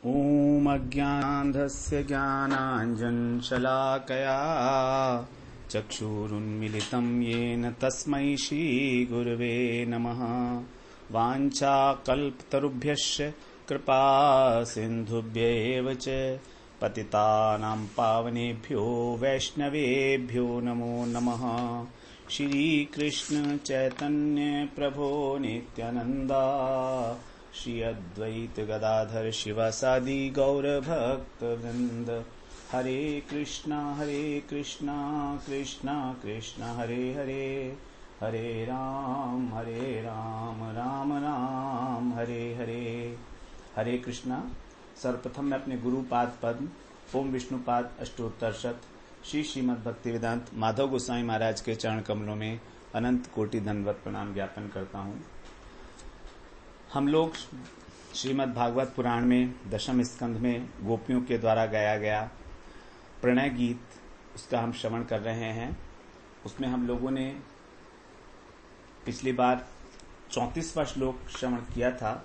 ॐ अज्ञानान्धस्य ज्ञानाञ्जनशलाकया चक्षुरुन्मिलितं येन तस्मै श्रीगुरवे नमः। वाञ्छाकल्पतरुभ्यश्च कृपा सिन्धुभ्येव च पतितानां पावनेभ्यो वैष्णवेभ्यो नमो नमः। श्रीकृष्ण चैतन्य प्रभो नित्यानन्दा श्री अद्वैत गदाधर शिवासादि गौरभक्तवृंद। हरे कृष्णा कृष्णा कृष्णा हरे हरे, हरे राम राम राम हरे हरे। हरे कृष्णा। सर्वप्रथम मैं अपने गुरुपाद पद्म ओम विष्णुपाद अष्टोत्तरशत श्री श्रीमद् भक्तिवेदांत माधव गोसाई महाराज के चरण कमलों में अनंत कोटि दंडवत प्रणाम ज्ञापन करता हूँ। हम लोग श्रीमद् भागवत पुराण में दशम स्कंध में गोपियों के द्वारा गाया गया प्रणय गीत, उसका हम श्रवण कर रहे हैं। उसमें हम लोगों ने पिछली बार 34वां श्लोक श्रवण किया था,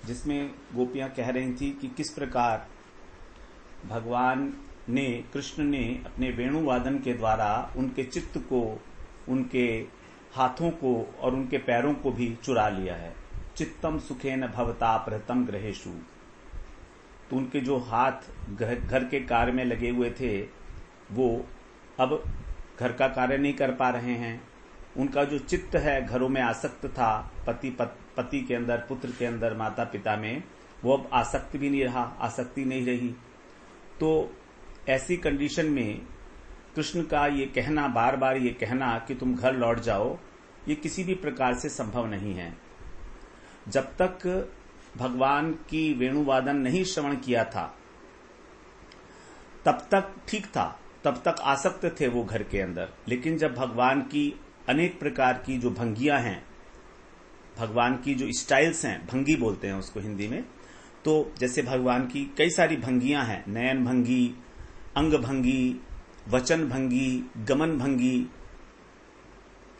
जिसमें गोपियां कह रही थी कि किस प्रकार भगवान ने, कृष्ण ने अपने वेणुवादन के द्वारा उनके चित्त को, उनके हाथों को और उनके पैरों को भी चुरा लिया है। चित्तम सुखेन भवता प्रहतम ग्रहेशु। तो उनके जो हाथ घर के कार्य में लगे हुए थे वो अब घर का कार्य नहीं कर पा रहे हैं। उनका जो चित्त है घरों में आसक्त था, पति के अंदर, पुत्र के अंदर, माता पिता में, वो अब आसक्त भी नहीं रहा, आसक्ति नहीं रही। तो ऐसी कंडीशन में कृष्ण का ये कहना, बार बार ये कहना कि तुम घर लौट जाओ, ये किसी भी प्रकार से संभव नहीं है। जब तक भगवान की वेणुवादन नहीं श्रवण किया था तब तक ठीक था, तब तक आसक्त थे वो घर के अंदर। लेकिन जब भगवान की अनेक प्रकार की जो भंगियां हैं, भगवान की जो स्टाइल्स हैं, भंगी बोलते हैं उसको हिंदी में, तो जैसे भगवान की कई सारी भंगियां हैं, नयन भंगी, अंग भंगी, वचन भंगी, गमन भंगी,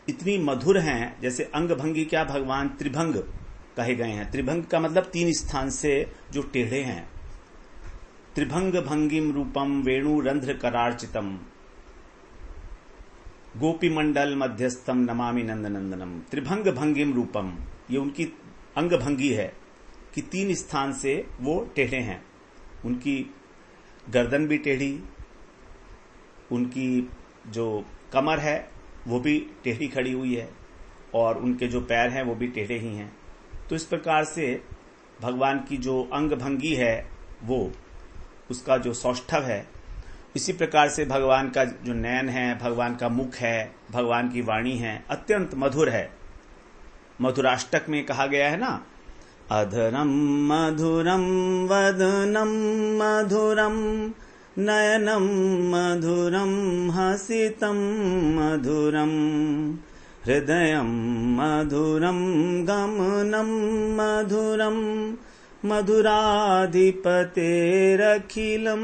इतनी मधुर हैं। जैसे अंग भंगी क्या, भगवान त्रिभंग कहे गए हैं। त्रिभंग का मतलब 3 स्थान से जो टेढ़े हैं। त्रिभंग भंगिम रूपम वेणु रंध्र करार्चितम गोपी मंडल मध्यस्थम नमामि नंदनंदनम। त्रिभंग भंगिम रूपम, ये उनकी अंग भंगी है कि 3 स्थान से वो टेढ़े हैं। उनकी गर्दन भी टेढ़ी, उनकी जो कमर है वो भी टेढ़ी खड़ी हुई है, और उनके जो पैर हैं वो भी टेढ़े ही हैं। तो इस प्रकार से भगवान की जो अंग भंगी है, वो उसका जो सौष्ठव है, इसी प्रकार से भगवान का जो नयन है, भगवान का मुख है, भगवान की वाणी है, अत्यंत मधुर है। मधुराष्टक में कहा गया है ना, अधरम मधुरम वदनम मधुरम नयनम मधुरम हसितम मधुरम हृदयं मधुरं गमनं मधुरं मधुराधिपतेरखिलं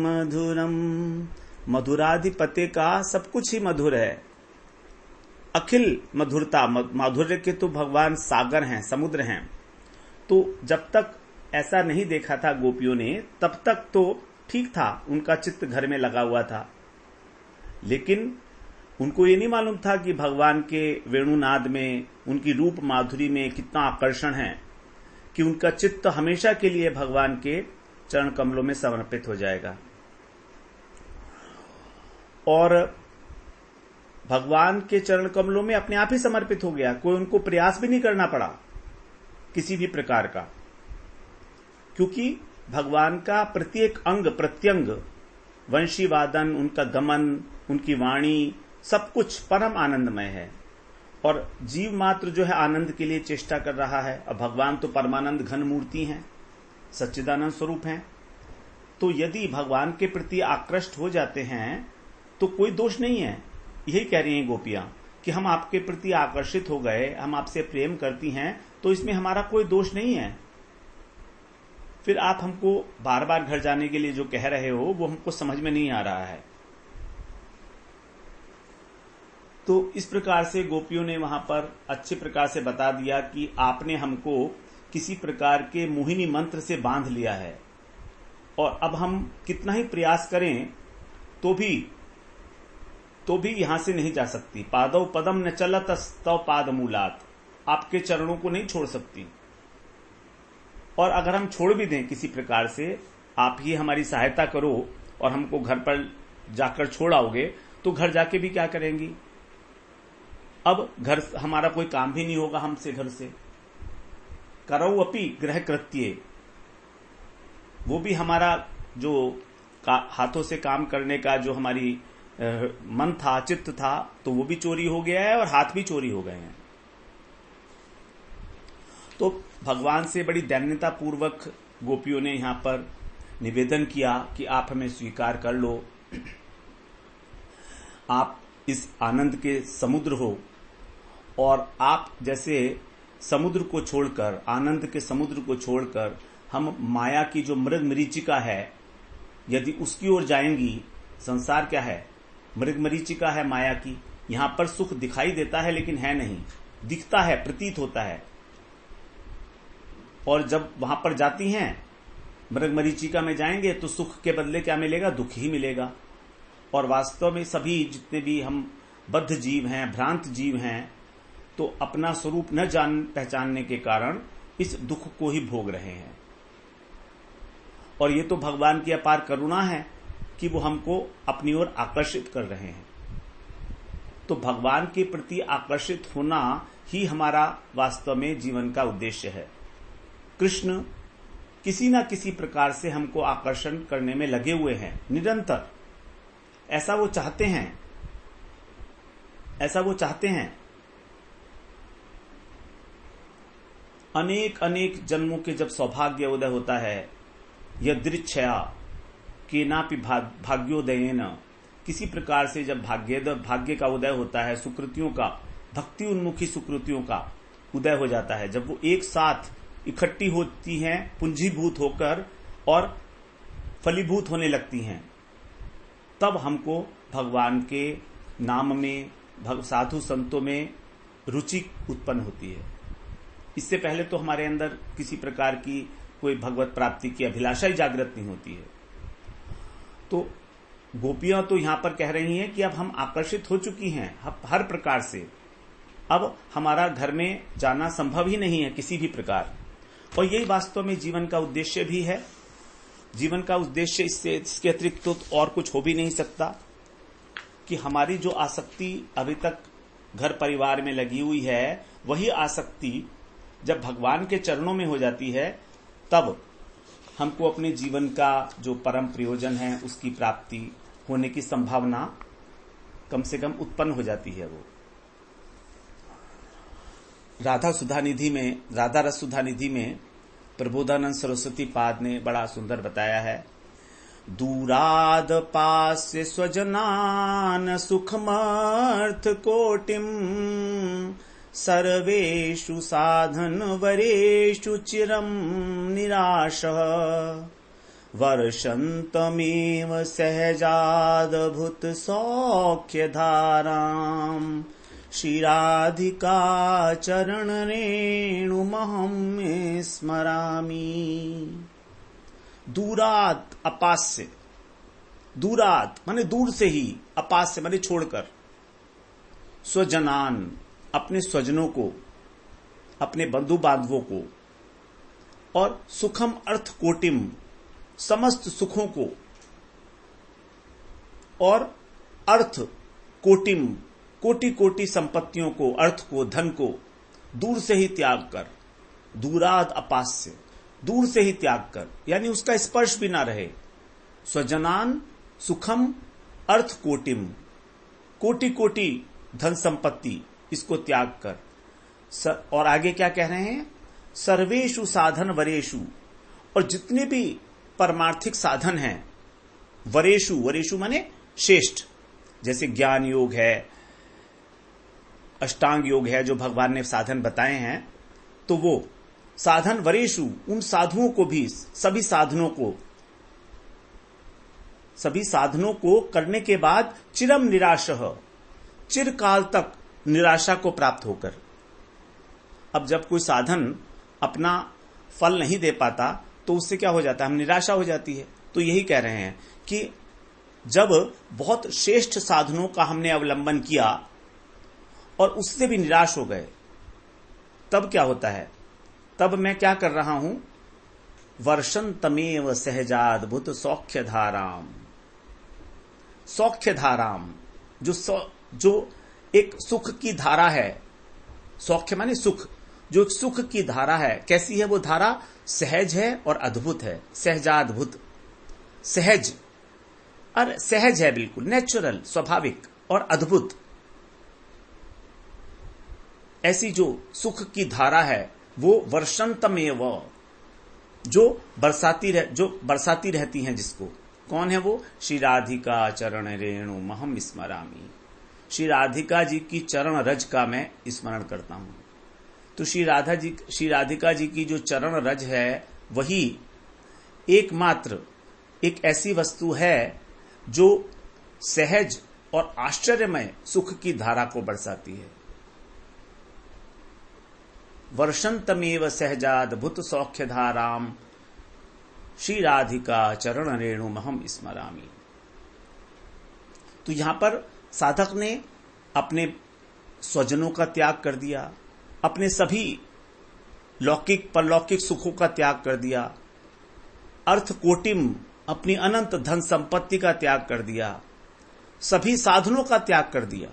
मधुरम। मधुराधिपति का सब कुछ ही मधुर है। अखिल मधुरता, माधुर्य के तो भगवान सागर हैं, समुद्र हैं। तो जब तक ऐसा नहीं देखा था गोपियों ने, तब तक तो ठीक था, उनका चित्त घर में लगा हुआ था। लेकिन उनको ये नहीं मालूम था कि भगवान के वेणुनाद में, उनकी रूप माधुरी में कितना आकर्षण है कि उनका चित्त हमेशा के लिए भगवान के चरण कमलों में समर्पित हो जाएगा। और भगवान के चरण कमलों में अपने आप ही समर्पित हो गया। कोई उनको प्रयास भी नहीं करना पड़ा किसी भी प्रकार का, क्योंकि भगवान का प्रत्येक अंग प्रत्यंग, वंशी वादन, उनका गमन, उनकी वाणी, सब कुछ परम आनंदमय है। और जीव मात्र जो है आनंद के लिए चेष्टा कर रहा है। अब भगवान तो परमानंद घन मूर्ति हैं, सच्चिदानंद स्वरूप हैं। तो यदि भगवान के प्रति आकृष्ट हो जाते हैं तो कोई दोष नहीं है। यही कह रही हैं गोपियां कि हम आपके प्रति आकर्षित हो गए, हम आपसे प्रेम करती हैं, तो इसमें हमारा कोई दोष नहीं है। फिर आप हमको बार बार घर जाने के लिए जो कह रहे हो वो हमको समझ में नहीं आ रहा है। तो इस प्रकार से गोपियों ने वहां पर अच्छे प्रकार से बता दिया कि आपने हमको किसी प्रकार के मोहिनी मंत्र से बांध लिया है। और अब हम कितना ही प्रयास करें तो भी यहां से नहीं जा सकती। पादौ पदम न चलत स्तव पाद मूलात, आपके चरणों को नहीं छोड़ सकती। और अगर हम छोड़ भी दें किसी प्रकार से, आप ही हमारी सहायता करो और हमको घर पर जाकर छोड़ आओगे, तो घर जाके भी क्या करेंगी? अब घर हमारा कोई काम भी नहीं होगा हमसे, घर से करौ अपि गृह कृत्ये, वो भी हमारा जो हाथों से काम करने का जो हमारी मन था, चित्त था, तो वो भी चोरी हो गया है और हाथ भी चोरी हो गए हैं। तो भगवान से बड़ी दैन्यता पूर्वक गोपियों ने यहां पर निवेदन किया कि आप हमें स्वीकार कर लो, आप इस आनंद के समुद्र हो, और आप जैसे समुद्र को छोड़कर, आनंद के समुद्र को छोड़कर हम माया की जो मृग मरीचिका है, यदि उसकी ओर जाएंगी, संसार क्या है? मृग मरीचिका है माया की। यहां पर सुख दिखाई देता है लेकिन है नहीं, दिखता है, प्रतीत होता है। और जब वहां पर जाती हैं, मृग मरीचिका में जाएंगे तो सुख के बदले क्या मिलेगा? दुख ही मिलेगा। और वास्तव में सभी जितने भी हम बद्ध जीव हैं, भ्रांत जीव हैं, तो अपना स्वरूप न जान पहचानने के कारण इस दुख को ही भोग रहे हैं। और ये तो भगवान की अपार करुणा है कि वो हमको अपनी ओर आकर्षित कर रहे हैं। तो भगवान के प्रति आकर्षित होना ही हमारा वास्तव में जीवन का उद्देश्य है। कृष्ण किसी न किसी प्रकार से हमको आकर्षण करने में लगे हुए हैं निरंतर। ऐसा वो चाहते हैं, ऐसा वो चाहते हैं। अनेक अनेक जन्मों के जब सौभाग्य उदय होता है, यदृच्छया केनापि भाग्योदयेन, किसी प्रकार से जब भाग्य का उदय होता है, सुकृतियों का, भक्ति उन्मुखी सुकृतियों का उदय हो जाता है, जब वो एक साथ इकट्ठी होती हैं, पुंजीभूत होकर और फलीभूत होने लगती हैं, तब हमको भगवान के नाम में, साधु संतों में रुचि उत्पन्न होती है। इससे पहले तो हमारे अंदर किसी प्रकार की कोई भगवत प्राप्ति की अभिलाषा ही जागृत नहीं होती है। तो गोपियां तो यहां पर कह रही हैं कि अब हम आकर्षित हो चुकी हैं हर प्रकार से, अब हमारा घर में जाना संभव ही नहीं है किसी भी प्रकार। और यही वास्तव में जीवन का उद्देश्य भी है। जीवन का उद्देश्य इसके अतिरिक्त तो और कुछ हो भी नहीं सकता कि हमारी जो आसक्ति अभी तक घर परिवार में लगी हुई है, वही आसक्ति जब भगवान के चरणों में हो जाती है, तब हमको अपने जीवन का जो परम प्रयोजन है उसकी प्राप्ति होने की संभावना कम से कम उत्पन्न हो जाती है। वो राधा रस सुधा निधि में प्रबोधानंद सरस्वती पाद ने बड़ा सुंदर बताया है। दूराद पास्य स्वजनान सुखमर्थ कोटिम सर्वेषु साधन वरेषु चिरम निराशः वर्षन्तमेव सहजादभूत सौख्यधाराम् श्रीराधिका चरण रेणुमहं स्मरामि। दूरात अपास्य, दूरात माने दूर से ही, अपास्य माने छोड़कर, स्वजनान अपने स्वजनों को, अपने बंधु बांधवों को, और सुखम अर्थ कोटिम समस्त सुखों को, और अर्थ कोटिम कोटि कोटि संपत्तियों को, अर्थ को, धन को दूर से ही त्याग कर, दूराद अपास्य दूर से ही त्याग कर, यानी उसका स्पर्श भी ना रहे। स्वजनान सुखम अर्थ कोटिम, कोटि कोटि धन संपत्ति, इसको त्याग कर। और आगे क्या कह रहे हैं? सर्वेषु साधन वरेषु, और जितने भी परमार्थिक साधन हैं, वरेषु, वरेषु माने श्रेष्ठ, जैसे ज्ञान योग है, अष्टांग योग है, जो भगवान ने साधन बताए हैं, तो वो साधन वरेषु, उन साधुओं को भी, सभी साधनों को करने के बाद चिरम निराशः, चिरकाल तक निराशा को प्राप्त होकर। अब जब कोई साधन अपना फल नहीं दे पाता तो उससे क्या हो जाता है? हम निराशा हो जाती है, तो यही कह रहे हैं कि जब बहुत श्रेष्ठ साधनों का हमने अवलंबन किया और उससे भी निराश हो गए, तब क्या होता है? तब मैं क्या कर रहा हूं? वर्षन तमेव सहजाद्भुत सौख्य धाराम। सौख्य धाराम, जो एक सुख की धारा है। सौख्य माने सुख, जो एक सुख की धारा है। कैसी है वो धारा? सहज है और अद्भुत है। सहजाद्भुत, सहज और सहज है, बिल्कुल नेचुरल, स्वाभाविक और अद्भुत। ऐसी जो सुख की धारा है वो वर्षंतमेव, जो बरसाती रहती हैं जिसको। कौन है वो? श्री राधिका चरण रेणु महम स्मरामी। श्री राधिका जी की चरण रज का मैं स्मरण करता हूं। तो श्री राधिका जी की जो चरण रज है वही एकमात्र एक ऐसी वस्तु है जो सहज और आश्चर्यमय सुख की धारा को बरसाती है। वर्षंतमेव सहजाद्भुत सौख्य धाराम श्री राधिका चरण रेणु महम स्मरामी। तो यहां पर साधक ने अपने स्वजनों का त्याग कर दिया, अपने सभी लौकिक परलौकिक सुखों का त्याग कर दिया, अर्थ कोटिम अपनी अनंत धन संपत्ति का त्याग कर दिया, सभी साधनों का त्याग कर दिया।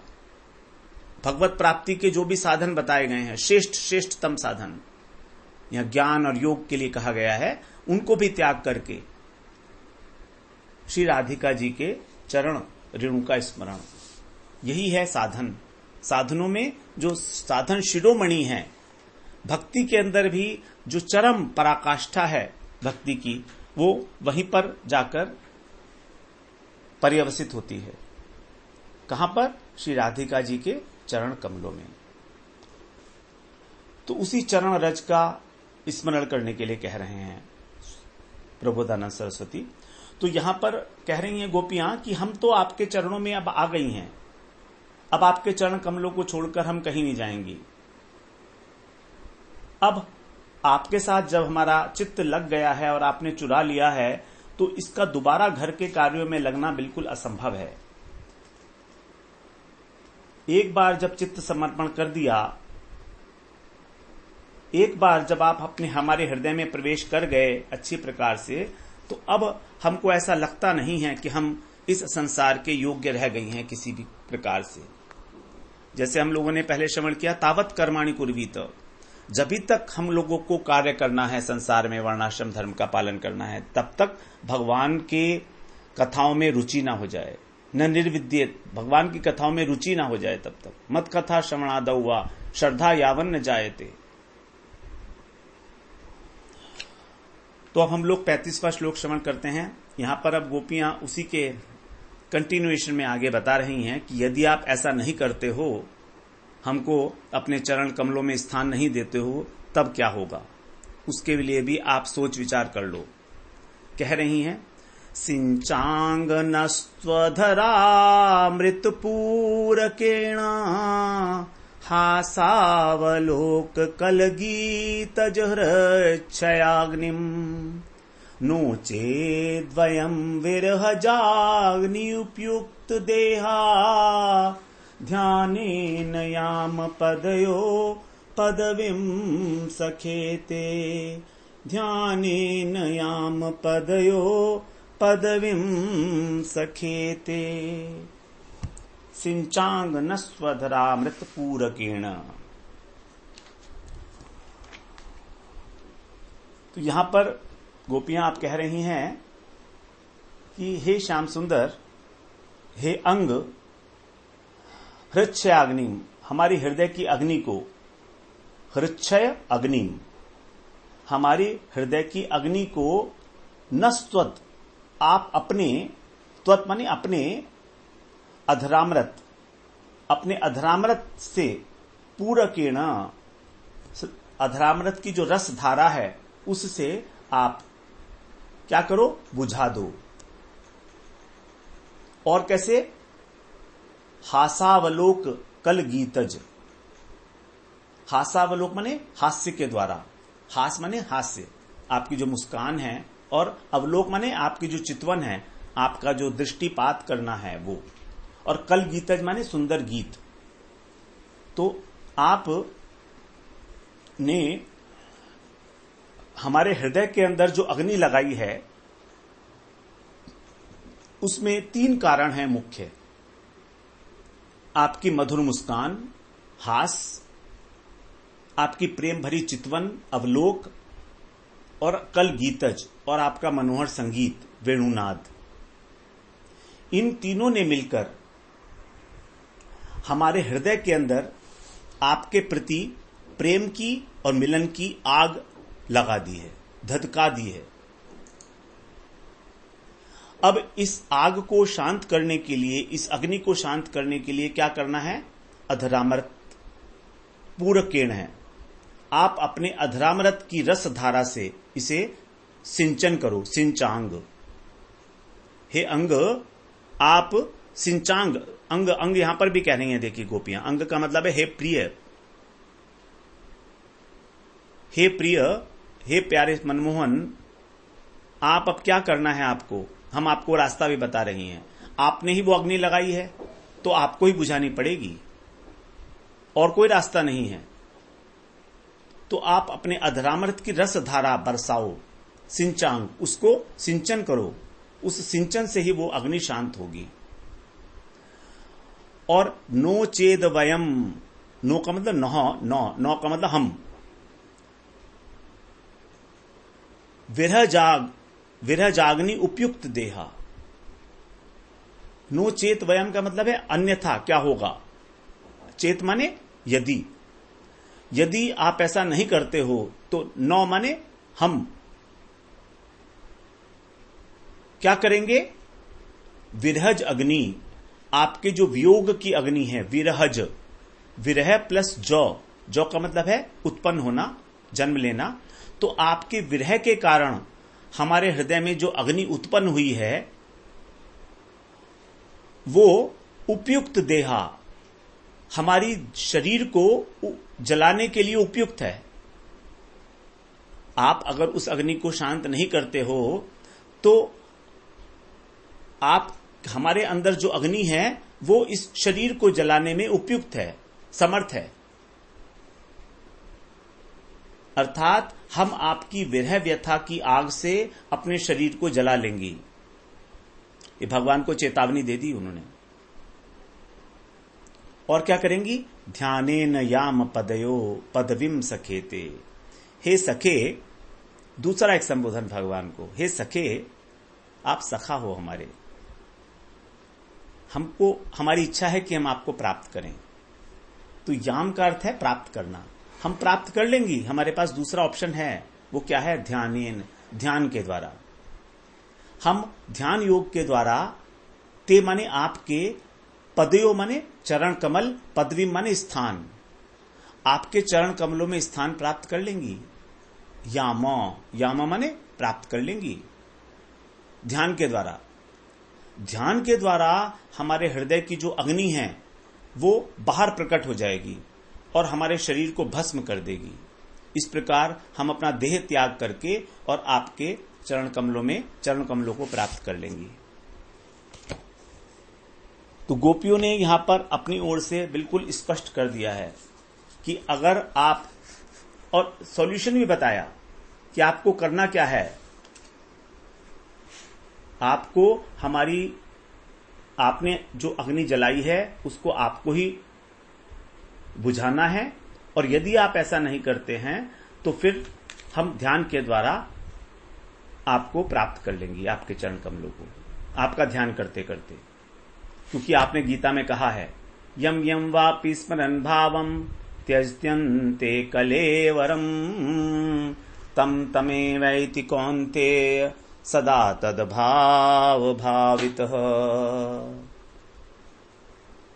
भगवत प्राप्ति के जो भी साधन बताए गए हैं, श्रेष्ठतम साधन यहां ज्ञान और योग के लिए कहा गया है, उनको भी त्याग करके श्री राधिका जी के चरण रेणु का स्मरण, यही है साधन। साधनों में जो साधन शिरोमणि है, भक्ति के अंदर भी जो चरम पराकाष्ठा है भक्ति की, वो वहीं पर जाकर पर्यवसित होती है। कहां पर? श्री राधिका जी के चरण कमलों में। तो उसी चरण रज का स्मरण करने के लिए कह रहे हैं प्रबोधानंद सरस्वती। तो यहां पर कह रही हैं गोपियां कि हम तो आपके चरणों में अब आ गई हैं, अब आपके चरण कमलों को छोड़कर हम कहीं नहीं जाएंगी। अब आपके साथ जब हमारा चित्त लग गया है और आपने चुरा लिया है, तो इसका दोबारा घर के कार्यों में लगना बिल्कुल असंभव है। एक बार जब चित्त समर्पण कर दिया, एक बार जब आप अपने हमारे हृदय में प्रवेश कर गए अच्छी प्रकार से, तो अब हमको ऐसा लगता नहीं है कि हम इस संसार के योग्य रह गई हैं किसी भी प्रकार से। जैसे हम लोगों ने पहले श्रवण किया, तावत कर्माणि कुर्वीत, जब तक हम लोगों को कार्य करना है संसार में, वर्णाश्रम धर्म का पालन करना है, तब तक भगवान के कथाओं में रुचि ना हो जाए, न निर्विद्येत, भगवान की कथाओं में रुचि ना हो जाए, तब तक मत कथा श्रवणादौ वा श्रद्धा यावन न जायते। तो अब हम लोग 35वां श्लोक श्रवण करते हैं। यहां पर अब गोपियां उसी के कंटिन्यूएशन में आगे बता रही हैं कि यदि आप ऐसा नहीं करते हो, हमको अपने चरण कमलों में स्थान नहीं देते हो, तब क्या होगा, उसके लिए भी आप सोच विचार कर लो। कह रही हैं, सिंचांगनस्त्वधरामृतपूरकेण हासावलोक कलगीतजहृच्छयाग्निम् नो चेद्वयं विरहजाग्नियुपयुक्त देहा ध्यानेन याम पदयो पदवीं सखेते ध्यानेन याम पदयो पदवीं सखेते। सिंचांगनस्त्वधरामृतपूरकेण। तो यहां पर गोपियां आप कह रही हैं कि हे श्याम सुंदर, हे अंग, हृच्छय अग्निम, हमारी हृदय की अग्नि को, हृच्छय अग्निम, हमारी हृदय की अग्नि को नस्त्वत, आप अपने, त्वत माने अपने अधरामृत, अपने अधरामृत से, पूरकेण, अधरामृत की जो रस धारा है उससे आप क्या करो, बुझा दो। और कैसे? हासावलोक कल गीतज, हासावलोक माने हास्य के द्वारा, हास माने हास्य, आपकी जो मुस्कान है और अवलोक माने आपकी जो चितवन है, आपका जो दृष्टिपात करना है वो। और कल गीतज माने सुंदर गीत। तो आप ने हमारे हृदय के अंदर जो अग्नि लगाई है उसमें 3 कारण हैं मुख्य। आपकी मधुर मुस्कान, हास, आपकी प्रेम भरी चितवन, अवलोक और कल गीतज और आपका मनोहर संगीत, वेणुनाद। इन तीनों ने मिलकर हमारे हृदय के अंदर आपके प्रति प्रेम की और मिलन की आग लगा दी है, धधका दी है। अब इस आग को शांत करने के लिए, इस अग्नि को शांत करने के लिए क्या करना है? अधरामृत पूरकेण है। आप अपने अधरामृत की रस धारा से इसे सिंचन करो। सिंचांग, हे अंग, आप सिंचांग, अंग अंग यहां पर भी कह रही हैं, देखिए गोपियां। अंग का मतलब है हे प्रिय, हे प्रिय, हे प्यारे मनमोहन। आप अब क्या करना है आपको? हम आपको रास्ता भी बता रही हैं। आपने ही वो अग्नि लगाई है तो आपको ही बुझानी पड़ेगी, और कोई रास्ता नहीं है। तो आप अपने अधरामृत की रस धारा बरसाओ, सिंचांग, उसको सिंचन करो। उस सिंचन से ही वो अग्नि शांत होगी। और नो चेद वयम, नो का मतलब नौ का मतलब हम, विरह जागनी उपयुक्त देहा। नो चेत वयम का मतलब है अन्यथा क्या होगा। चेत माने यदि आप ऐसा नहीं करते हो तो नौ माने हम क्या करेंगे? विरहज अग्नि, आपके जो वियोग की अग्नि है, विरहज, विरह प्लस जौ का मतलब है उत्पन्न होना, जन्म लेना। तो आपके विरह के कारण हमारे हृदय में जो अग्नि उत्पन्न हुई है वो उपयुक्त देहा, हमारी शरीर को जलाने के लिए उपयुक्त है। आप अगर उस अग्नि को शांत नहीं करते हो तो आप, हमारे अंदर जो अग्नि है वो इस शरीर को जलाने में उपयुक्त है, समर्थ है। अर्थात हम आपकी विरह व्यथा की आग से अपने शरीर को जला लेंगी। ये भगवान को चेतावनी दे दी उन्होंने। और क्या करेंगी? ध्यानेन याम पदयो पदविम सखेते। हे सखे, दूसरा एक संबोधन भगवान को, हे सखे, आप सखा हो हमारे। हमको, हमारी इच्छा है कि हम आपको प्राप्त करें। तो याम का अर्थ है प्राप्त करना। हम प्राप्त कर लेंगी, हमारे पास दूसरा ऑप्शन है। वो क्या है? ध्यानेन, ध्यान के द्वारा। हम ध्यान योग के द्वारा, ते माने आपके, पदयो माने चरण कमल, पदवी माने स्थान, आपके चरण कमलों में स्थान प्राप्त कर लेंगी। यामा माने प्राप्त कर लेंगी ध्यान के द्वारा। ध्यान के द्वारा हमारे हृदय की जो अग्नि है वो बाहर प्रकट हो जाएगी और हमारे शरीर को भस्म कर देगी। इस प्रकार हम अपना देह त्याग करके और आपके चरण कमलों को प्राप्त कर लेंगी। तो गोपियों ने यहां पर अपनी ओर से बिल्कुल स्पष्ट कर दिया है कि अगर आप, और सॉल्यूशन भी बताया कि आपको करना क्या है। आपको आपने जो अग्नि जलाई है उसको आपको ही बुझाना है। और यदि आप ऐसा नहीं करते हैं तो फिर हम ध्यान के द्वारा आपको प्राप्त कर लेंगे, आपके चरण कमलों को, आपका ध्यान करते करते। क्योंकि आपने गीता में कहा है, यम यम वापि स्मरन् भावम त्यजत्यन्ते कलेवरम तम तमेवैति कौन्तेय सदा तद्भाव भावितः।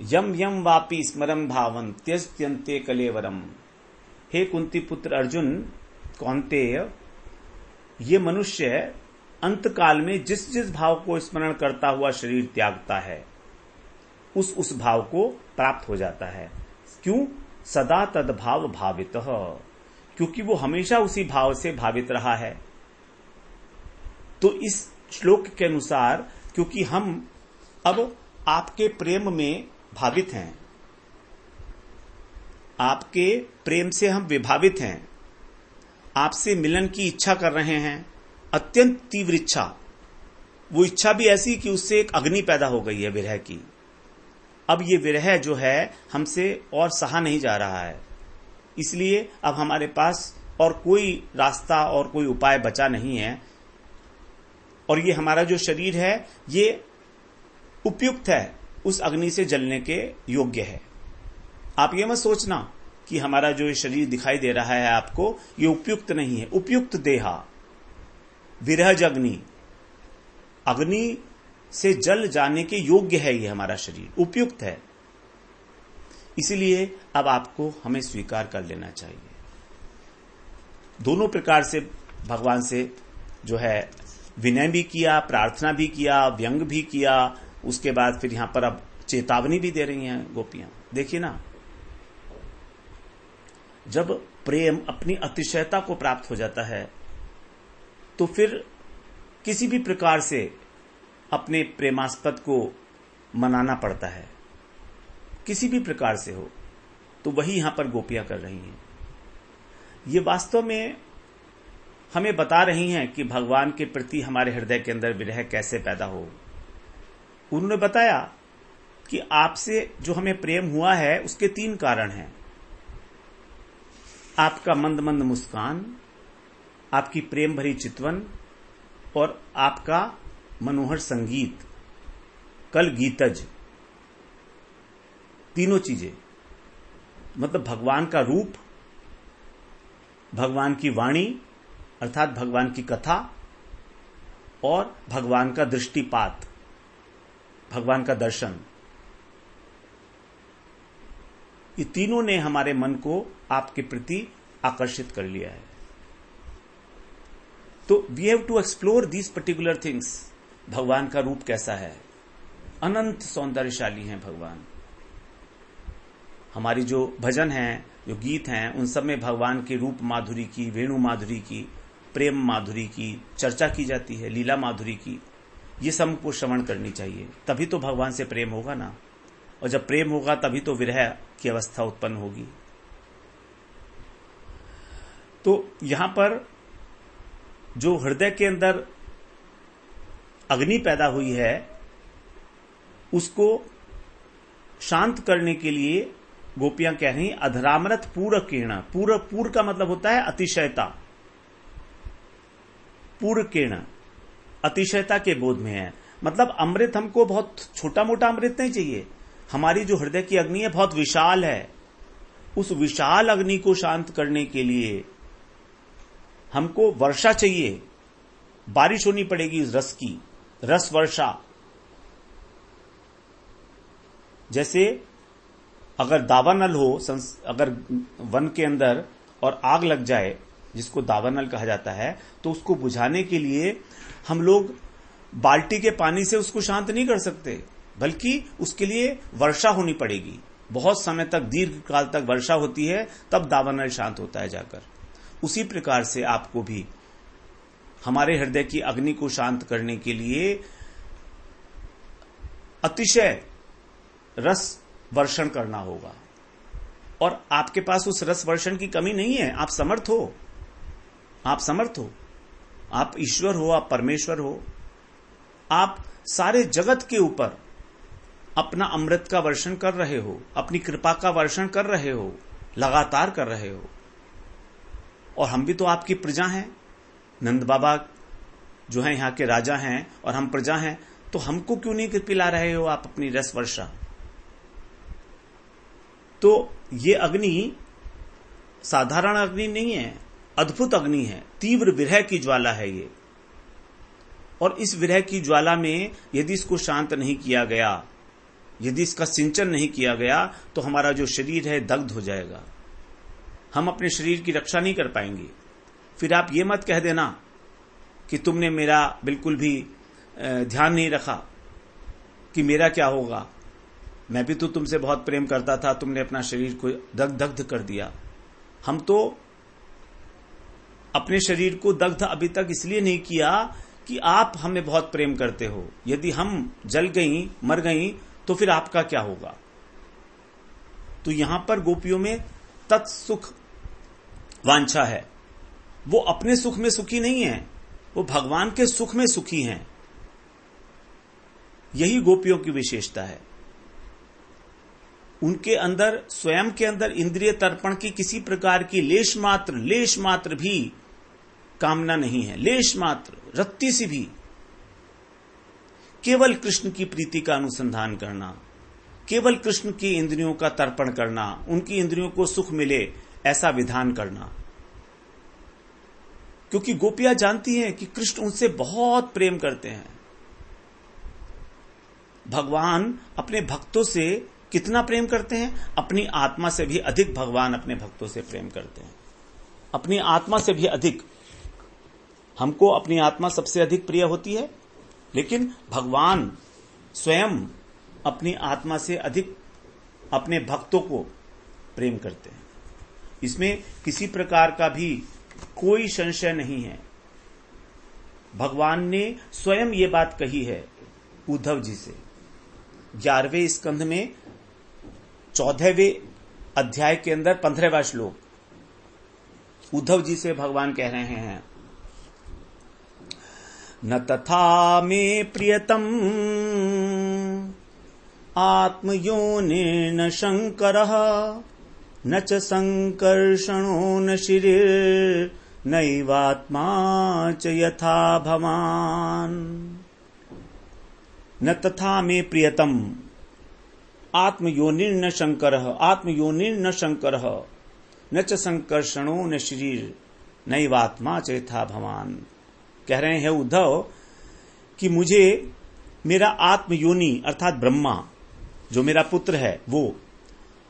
यम यम वापि स्मरन् भावम त्यजत्यन्ते कलेवरम। हे कुंती पुत्र अर्जुन, कौन्तेय, ये मनुष्य अंतकाल में जिस जिस भाव को स्मरण करता हुआ शरीर त्यागता है उस भाव को प्राप्त हो जाता है। क्यों? सदा तद्भाव भावितः, क्योंकि वो हमेशा उसी भाव से भावित रहा है। तो इस श्लोक के अनुसार, क्योंकि हम अब आपके प्रेम में भावित हैं, आपके प्रेम से हम विभावित हैं, आपसे मिलन की इच्छा कर रहे हैं, अत्यंत तीव्र इच्छा। वो इच्छा भी ऐसी कि उससे एक अग्नि पैदा हो गई है विरह की। अब ये विरह जो है हमसे और सहा नहीं जा रहा है, इसलिए अब हमारे पास और कोई रास्ता और कोई उपाय बचा नहीं है। और ये हमारा जो शरीर है ये उपयुक्त है, उस अग्नि से जलने के योग्य है। आप ये मत सोचना कि हमारा जो शरीर दिखाई दे रहा है आपको, ये उपयुक्त नहीं है। उपयुक्त देहा विरहज अग्नि, अग्नि से जल जाने के योग्य है ये हमारा शरीर, उपयुक्त है। इसलिए अब आपको हमें स्वीकार कर लेना चाहिए। दोनों प्रकार से भगवान से जो है विनय भी किया, प्रार्थना भी किया, व्यंग भी किया। उसके बाद फिर यहां पर अब चेतावनी भी दे रही हैं गोपियां। देखिए ना, जब प्रेम अपनी अतिशयता को प्राप्त हो जाता है तो फिर किसी भी प्रकार से अपने प्रेमास्पद को मनाना पड़ता है, किसी भी प्रकार से हो। तो वही यहां पर गोपियां कर रही हैं। ये वास्तव में हमें बता रही हैं कि भगवान के प्रति हमारे हृदय के अंदर विरह कैसे पैदा हो। उन्होंने बताया कि आपसे जो हमें प्रेम हुआ है उसके 3 कारण हैं। आपका मंद मंद मुस्कान, आपकी प्रेम भरी चितवन और आपका मनोहर संगीत, कल गीतज। तीनों चीजें, मतलब भगवान का रूप, भगवान की वाणी अर्थात भगवान की कथा और भगवान का दृष्टिपात, भगवान का दर्शन, ये तीनों ने हमारे मन को आपके प्रति आकर्षित कर लिया है। तो we have to explore these particular things. भगवान का रूप कैसा है, अनंत सौंदर्यशाली हैं भगवान। हमारी जो भजन हैं, जो गीत हैं, उन सब में भगवान के रूप माधुरी की, वेणु माधुरी की, प्रेम माधुरी की चर्चा की जाती है, लीला माधुरी की। ये सबको श्रवण करनी चाहिए, तभी तो भगवान से प्रेम होगा ना। और जब प्रेम होगा तभी तो विरह की अवस्था उत्पन्न होगी। तो यहां पर जो हृदय के अंदर अग्नि पैदा हुई है उसको शांत करने के लिए गोपियां कह रही अधरामृत पूर किरण। पूर का मतलब होता है अतिशयता। पूर किरण अतिशयता के बोध में है, मतलब अमृत हमको बहुत छोटा मोटा अमृत नहीं चाहिए। हमारी जो हृदय की अग्नि है बहुत विशाल है। उस विशाल अग्नि को शांत करने के लिए हमको वर्षा चाहिए, बारिश होनी पड़ेगी रस की, रस वर्षा। जैसे अगर दावानल हो, अगर वन के अंदर और आग लग जाए, जिसको दावानल कहा जाता है, तो उसको बुझाने के लिए हम लोग बाल्टी के पानी से उसको शांत नहीं कर सकते, बल्कि उसके लिए वर्षा होनी पड़ेगी। बहुत समय तक, दीर्घ काल तक वर्षा होती है, तब दावानल शांत होता है जाकर। उसी प्रकार से आपको भी हमारे हृदय की अग्नि को शांत करने के लिए अतिशय रस वर्षण करना होगा। और आपके पास उस रस वर्षण की कमी नहीं है। आप समर्थ हो, आप समर्थ हो, आप ईश्वर हो, आप परमेश्वर हो। आप सारे जगत के ऊपर अपना अमृत का वर्षण कर रहे हो, अपनी कृपा का वर्षण कर रहे हो, लगातार कर रहे हो। और हम भी तो आपकी प्रजा हैं। नंद बाबा जो है यहाँ के राजा हैं और हम प्रजा हैं, तो हमको क्यों नहीं पिला रहे हो आप अपनी रस वर्षा। तो ये अग्नि साधारण अग्नि नहीं है, अद्भुत अग्नि है, तीव्र विरह की ज्वाला है ये। और इस विरह की ज्वाला में यदि इसको शांत नहीं किया गया, यदि इसका सिंचन नहीं किया गया, तो हमारा जो शरीर है दग्ध हो जाएगा। हम अपने शरीर की रक्षा नहीं कर पाएंगे। फिर आप ये मत कह देना कि तुमने मेरा बिल्कुल भी ध्यान नहीं रखा कि मेरा क्या होगा, मैं भी तो तुमसे बहुत प्रेम करता था, तुमने अपना शरीर को दग्ध कर दिया। हम तो अपने शरीर को दग्ध अभी तक इसलिए नहीं किया कि आप हमें बहुत प्रेम करते हो, यदि हम जल गई, मर गई, तो फिर आपका क्या होगा। तो यहां पर गोपियों में तत्सुख वांछा है। वो अपने सुख में सुखी नहीं है, वो भगवान के सुख में सुखी हैं। यही गोपियों की विशेषता है। उनके अंदर, स्वयं के अंदर इंद्रिय तर्पण की किसी प्रकार की लेश मात्र भी कामना नहीं है। लेश मात्र, रत्ती सी भी। केवल कृष्ण की प्रीति का अनुसंधान करना, केवल कृष्ण की इंद्रियों का तर्पण करना, उनकी इंद्रियों को सुख मिले ऐसा विधान करना। क्योंकि गोपियां जानती हैं कि कृष्ण उनसे बहुत प्रेम करते हैं। भगवान अपने भक्तों से कितना प्रेम करते हैं? अपनी आत्मा से भी अधिक भगवान अपने भक्तों से प्रेम करते हैं। अपनी आत्मा से भी अधिक। हमको अपनी आत्मा सबसे अधिक प्रिय होती है, लेकिन भगवान स्वयं अपनी आत्मा से अधिक अपने भक्तों को प्रेम करते हैं। इसमें किसी प्रकार का भी कोई संशय नहीं है। भगवान ने स्वयं ये बात कही है उद्धव जी से। 11वें स्कंध में 14वें अध्याय के अंदर 15वां श्लोक उद्धव जी से भगवान कह रहे हैं, न तथा मे प्रियतम आत्मयोनिर्न शंकरः न च संकर्षणो न शिरिर नैवात्मा च यथा भवान। न तथा मे प्रियतम आत्मयोनिर्न शंकरः आत्मयोनिर्न शंकरः न च संकर्षणो न शरीर नैवात्मा च यथा भवान। कह रहे हैं उद्धव कि मुझे मेरा आत्मयोनि अर्थात ब्रह्मा जो मेरा पुत्र है वो,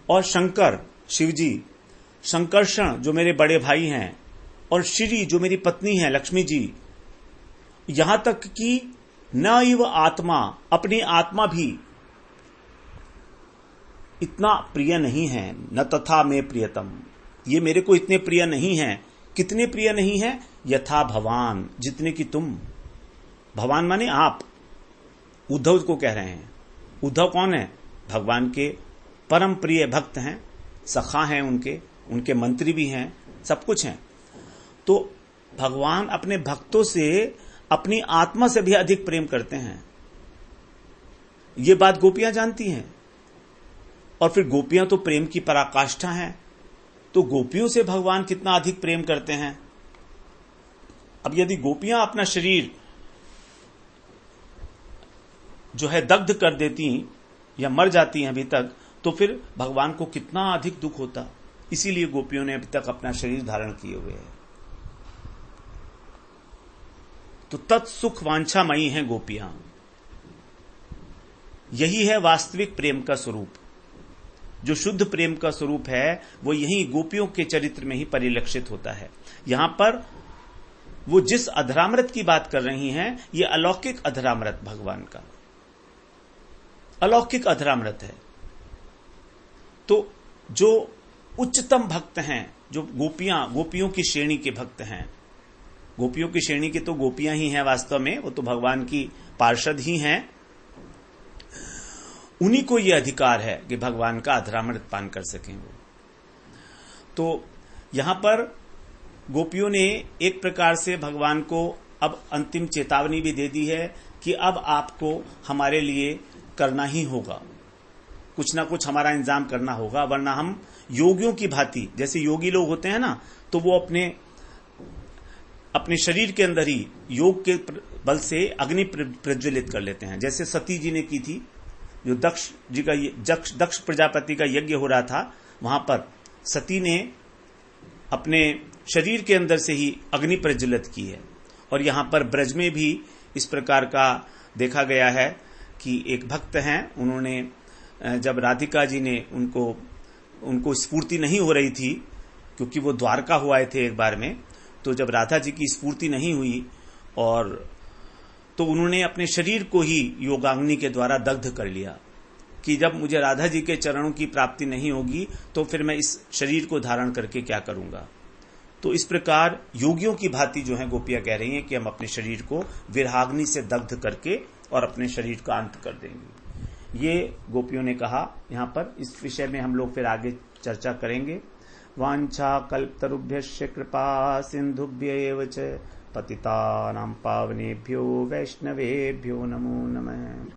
और शंकर शिवजी, संकर्षण जो मेरे बड़े भाई हैं, और श्री जो मेरी पत्नी है लक्ष्मी जी, यहां तक कि न इव आत्मा, अपनी आत्मा भी इतना प्रिय नहीं है। न तथा में प्रियतम, ये मेरे को इतने प्रिय नहीं है। कितने प्रिय नहीं है? यथा भवान, जितने कि तुम। भवान माने आप, उद्धव को कह रहे हैं। उद्धव कौन है? भगवान के परम प्रिय भक्त हैं, सखा हैं उनके मंत्री भी हैं, सब कुछ हैं। तो भगवान अपने भक्तों से अपनी आत्मा से भी अधिक प्रेम करते हैं। ये बात गोपियां जानती हैं। और फिर गोपियां तो प्रेम की पराकाष्ठा हैं, तो गोपियों से भगवान कितना अधिक प्रेम करते हैं। अब यदि गोपियां अपना शरीर जो है दग्ध कर देती या मर जाती हैं अभी तक, तो फिर भगवान को कितना अधिक दुख होता। इसीलिए गोपियों ने अभी तक अपना शरीर धारण किए हुए है। तो तत्सुख वांछामयी हैं गोपियां। यही है वास्तविक प्रेम का स्वरूप। जो शुद्ध प्रेम का स्वरूप है वो यही गोपियों के चरित्र में ही परिलक्षित होता है। यहां पर वो जिस अधरामृत की बात कर रही हैं, ये अलौकिक अधरामृत भगवान का अलौकिक अधरामृत है। तो जो उच्चतम भक्त हैं, जो गोपियों की श्रेणी के भक्त हैं, गोपियों की श्रेणी की तो गोपियां ही हैं वास्तव में, वो तो भगवान की पार्षद ही हैं, उन्हीं को यह अधिकार है कि भगवान का अधरामृत पान कर सकें वो। तो यहां पर गोपियों ने एक प्रकार से भगवान को अब अंतिम चेतावनी भी दे दी है कि अब आपको हमारे लिए करना ही होगा, कुछ ना कुछ हमारा इंतजाम करना होगा, वरना हम योगियों की भांति, जैसे योगी लोग होते हैं ना, तो वो अपने शरीर के अंदर ही योग के बल से अग्नि प्रज्वलित कर लेते हैं। जैसे सती जी ने की थी, जो दक्ष प्रजापति का यज्ञ हो रहा था, वहां पर सती ने अपने शरीर के अंदर से ही अग्नि प्रज्वलित की है। और यहां पर ब्रज में भी इस प्रकार का देखा गया है कि एक भक्त हैं, उन्होंने जब राधिका जी ने उनको स्फूर्ति नहीं हो रही थी, क्योंकि वो द्वारका हुए थे एक बार में, तो जब राधा जी की स्फूर्ति नहीं हुई और तो उन्होंने अपने शरीर को ही योगाग्नि के द्वारा दग्ध कर लिया कि जब मुझे राधा जी के चरणों की प्राप्ति नहीं होगी तो फिर मैं इस शरीर को धारण करके क्या करूंगा। तो इस प्रकार योगियों की भांति जो है गोपियां कह रही हैं कि हम अपने शरीर को विरहाग्नि से दग्ध करके और अपने शरीर का अंत कर देंगे। ये गोपियों ने कहा। यहाँ पर इस विषय में हम लोग फिर आगे चर्चा करेंगे। वांछा कल्पतरुभ्यश्च कृपा सिंधुभ्यैव च पतितानां पावनेभ्यो वैष्णवेभ्यो नमो नमः।